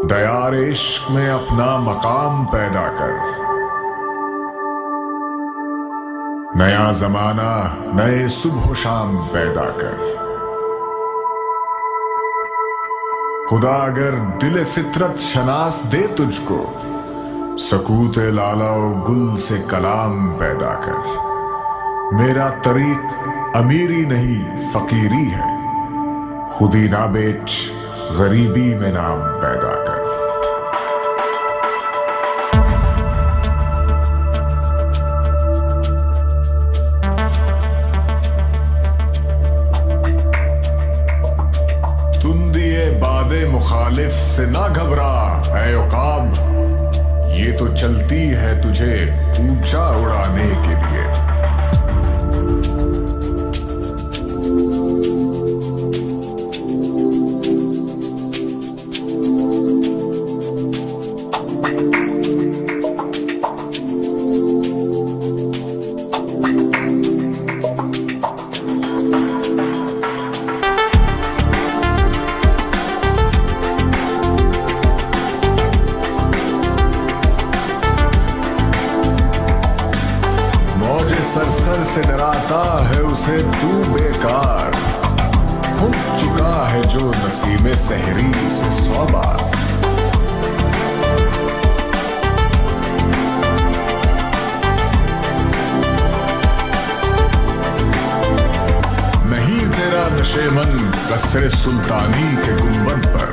दयार इश्क में अपना मकाम पैदा कर। नया जमाना नए सुबह शाम पैदा कर। खुदा अगर दिल फितरत शनास दे तुझको, सकूत लाला गुल से कलाम पैदा कर। मेरा तरीक अमीरी नहीं फकीरी है, खुदी ना बेच गरीबी में नाम पैदा कर। तुम दिए बादे मुखालिफ से ना घबरा ऐ उकाब, ये तो चलती है तुझे ऊंचा उड़ाने के लिए। सर से डराता है उसे तू बेकार, हो चुका है जो नसीबे सहरी से 100 बार। नहीं तेरा नशेमन कसरे सुल्तानी के गुंबद पर,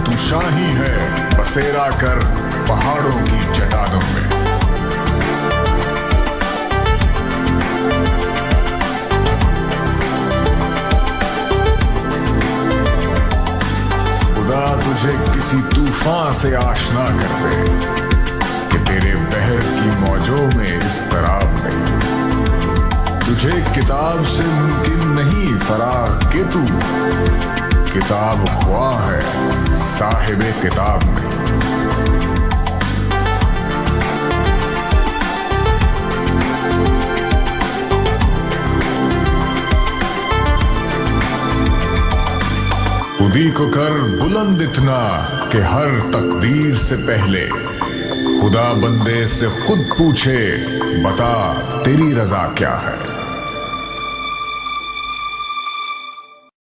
तू शाही है बसेरा कर पहाड़ों की चट्टानों में। तुझे किसी तूफान से आशना कर दे कि तेरे बहर की मौजों में इज़्तिराब नहीं। तुझे किताब से मुमकिन नहीं फराग कि तू किताब ख्वाह है साहिबे किताब में। खुदी को कर बुलंद इतना कि हर तकदीर से पहले खुदा बंदे से खुद पूछे, बता तेरी रजा क्या है।